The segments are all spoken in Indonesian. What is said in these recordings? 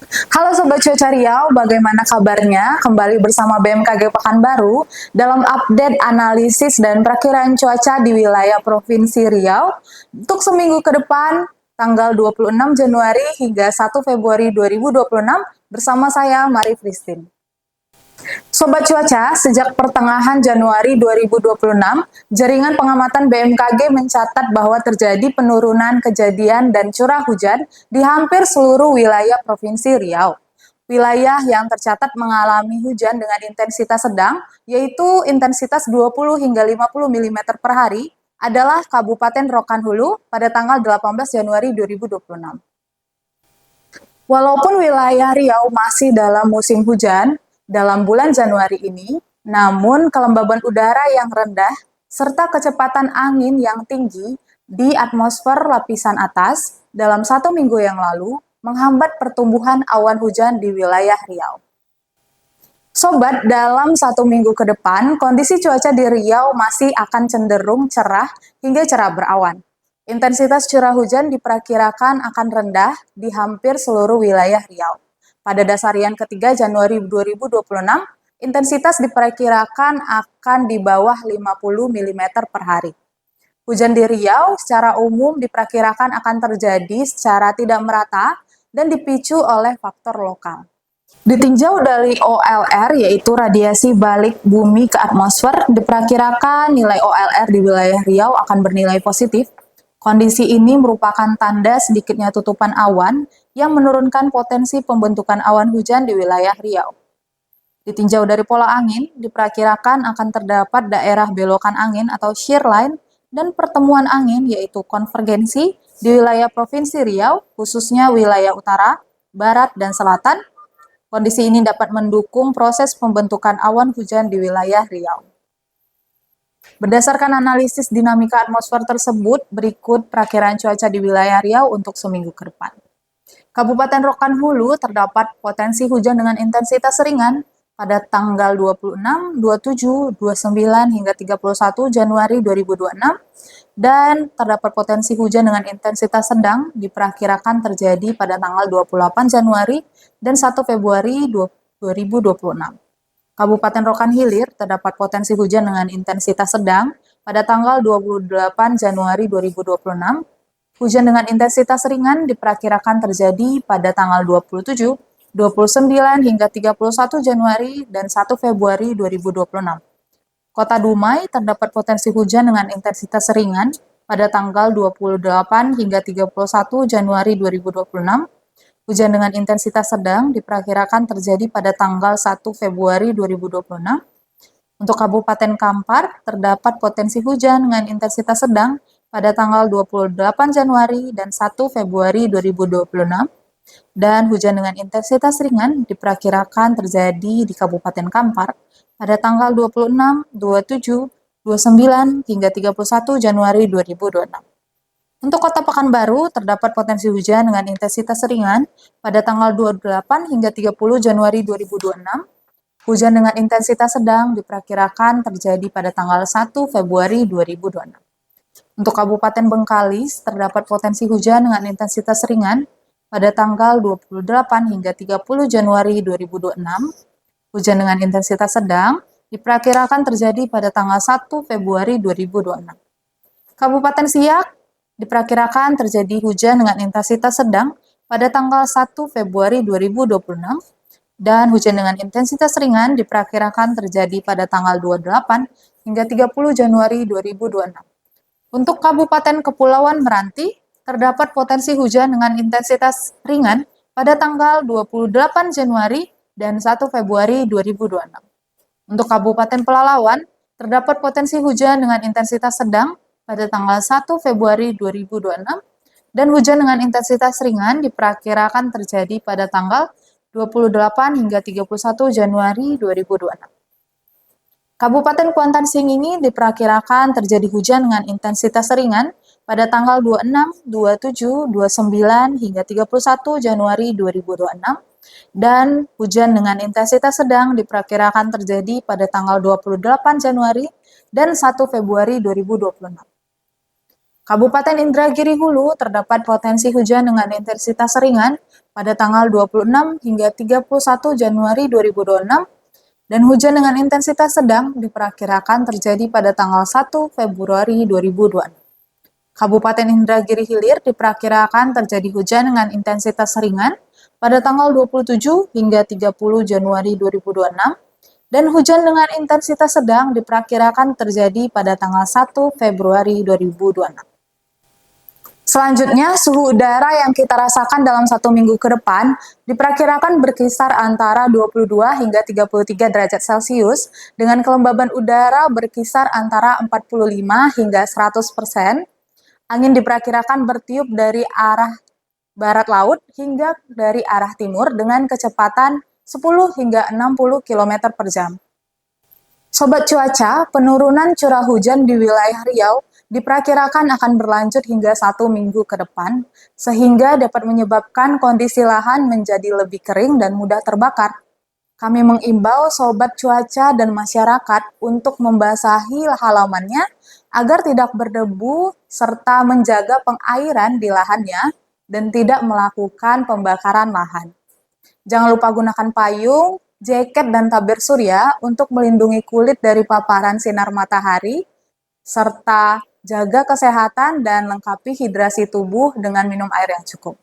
Halo Sobat Cuaca Riau, bagaimana kabarnya? Kembali bersama BMKG Pekanbaru dalam update analisis dan perkiraan cuaca di wilayah Provinsi Riau untuk seminggu ke depan, tanggal 26 Januari hingga 1 Februari 2026 bersama saya, Mari Christine. Sobat Cuaca, sejak pertengahan Januari 2026, jaringan pengamatan BMKG mencatat bahwa terjadi penurunan kejadian dan curah hujan di hampir seluruh wilayah Provinsi Riau. Wilayah yang tercatat mengalami hujan dengan intensitas sedang, yaitu intensitas 20 hingga 50 mm per hari, adalah Kabupaten Rokan Hulu pada tanggal 18 Januari 2026. Walaupun wilayah Riau masih dalam musim hujan dalam bulan Januari ini, namun kelembaban udara yang rendah serta kecepatan angin yang tinggi di atmosfer lapisan atas dalam 1 minggu yang lalu menghambat pertumbuhan awan hujan di wilayah Riau. Sobat, dalam 1 minggu ke depan, kondisi cuaca di Riau masih akan cenderung cerah hingga cerah berawan. Intensitas curah hujan diperkirakan akan rendah di hampir seluruh wilayah Riau. Pada dasarian ketiga Januari 2026, intensitas diperkirakan akan di bawah 50 mm per hari. Hujan di Riau secara umum diperkirakan akan terjadi secara tidak merata dan dipicu oleh faktor lokal. Ditinjau dari OLR, yaitu radiasi balik bumi ke atmosfer, diperkirakan nilai OLR di wilayah Riau akan bernilai positif. Kondisi ini merupakan tanda sedikitnya tutupan awan yang menurunkan potensi pembentukan awan hujan di wilayah Riau. Ditinjau dari pola angin, diperkirakan akan terdapat daerah belokan angin atau shear line dan pertemuan angin yaitu konvergensi di wilayah Provinsi Riau, khususnya wilayah utara, barat, dan selatan. Kondisi ini dapat mendukung proses pembentukan awan hujan di wilayah Riau. Berdasarkan analisis dinamika atmosfer tersebut, berikut perakiraan cuaca di wilayah Riau untuk seminggu ke depan. Kabupaten Rokan Hulu terdapat potensi hujan dengan intensitas ringan pada tanggal 26, 27, 29 hingga 31 Januari 2026 dan terdapat potensi hujan dengan intensitas sedang diperkirakan terjadi pada tanggal 28 Januari dan 1 Februari 2026. Kabupaten Rokan Hilir terdapat potensi hujan dengan intensitas sedang pada tanggal 28 Januari 2026. Hujan dengan intensitas ringan diperkirakan terjadi pada tanggal 27, 29 hingga 31 Januari dan 1 Februari 2026. Kota Dumai terdapat potensi hujan dengan intensitas ringan pada tanggal 28 hingga 31 Januari 2026. Hujan dengan intensitas sedang diperkirakan terjadi pada tanggal 1 Februari 2026. Untuk Kabupaten Kampar, terdapat potensi hujan dengan intensitas sedang pada tanggal 28 Januari dan 1 Februari 2026. Dan hujan dengan intensitas ringan diperkirakan terjadi di Kabupaten Kampar pada tanggal 26, 27, 29 hingga 31 Januari 2026. Untuk Kota Pekanbaru, terdapat potensi hujan dengan intensitas ringan pada tanggal 28 hingga 30 Januari 2026. Hujan dengan intensitas sedang diperkirakan terjadi pada tanggal 1 Februari 2026. Untuk Kabupaten Bengkalis, terdapat potensi hujan dengan intensitas ringan pada tanggal 28 hingga 30 Januari 2026. Hujan dengan intensitas sedang diperkirakan terjadi pada tanggal 1 Februari 2026. Kabupaten Siak diperkirakan terjadi hujan dengan intensitas sedang pada tanggal 1 Februari 2026 dan hujan dengan intensitas ringan diperkirakan terjadi pada tanggal 28 hingga 30 Januari 2026. Untuk Kabupaten Kepulauan Meranti, terdapat potensi hujan dengan intensitas ringan pada tanggal 28 Januari dan 1 Februari 2026. Untuk Kabupaten Pelalawan, terdapat potensi hujan dengan intensitas sedang pada tanggal 1 Februari 2026 dan hujan dengan intensitas ringan diperkirakan terjadi pada tanggal 28 hingga 31 Januari 2026. Kabupaten Kuantan Sengingi diperkirakan terjadi hujan dengan intensitas ringan pada tanggal 26, 27, 29 hingga 31 Januari 2026 dan hujan dengan intensitas sedang diperkirakan terjadi pada tanggal 28 Januari dan 1 Februari 2026. Kabupaten Indragiri Hulu terdapat potensi hujan dengan intensitas ringan pada tanggal 26 hingga 31 Januari 2026 dan hujan dengan intensitas sedang diperkirakan terjadi pada tanggal 1 Februari 2026. Kabupaten Indragiri Hilir diperkirakan terjadi hujan dengan intensitas ringan pada tanggal 27 hingga 30 Januari 2026 dan hujan dengan intensitas sedang diperkirakan terjadi pada tanggal 1 Februari 2026. Selanjutnya, suhu udara yang kita rasakan dalam 1 minggu ke depan diperkirakan berkisar antara 22 hingga 33 derajat Celcius dengan kelembaban udara berkisar antara 45 hingga 100%. Angin diperkirakan bertiup dari arah barat laut hingga dari arah timur dengan kecepatan 10 hingga 60 km per jam. Sobat cuaca, penurunan curah hujan di wilayah Riau diperkirakan akan berlanjut hingga 1 minggu ke depan, sehingga dapat menyebabkan kondisi lahan menjadi lebih kering dan mudah terbakar. Kami mengimbau sobat cuaca dan masyarakat untuk membasahi halamannya agar tidak berdebu serta menjaga pengairan di lahannya dan tidak melakukan pembakaran lahan. Jangan lupa gunakan payung, jaket, dan tabir surya untuk melindungi kulit dari paparan sinar matahari, serta jaga kesehatan dan lengkapi hidrasi tubuh dengan minum air yang cukup.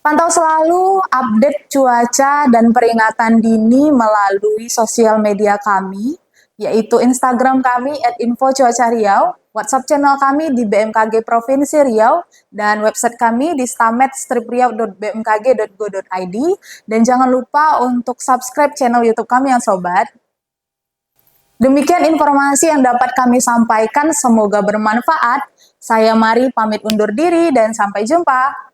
Pantau selalu update cuaca dan peringatan dini melalui sosial media kami, yaitu Instagram kami @infocuacariau, WhatsApp channel kami di BMKG Provinsi Riau, dan website kami di stamet-riau.bmkg.go.id. Dan jangan lupa untuk subscribe channel YouTube kami ya sobat. Demikian informasi yang dapat kami sampaikan, semoga bermanfaat. Saya Mari pamit undur diri dan sampai jumpa.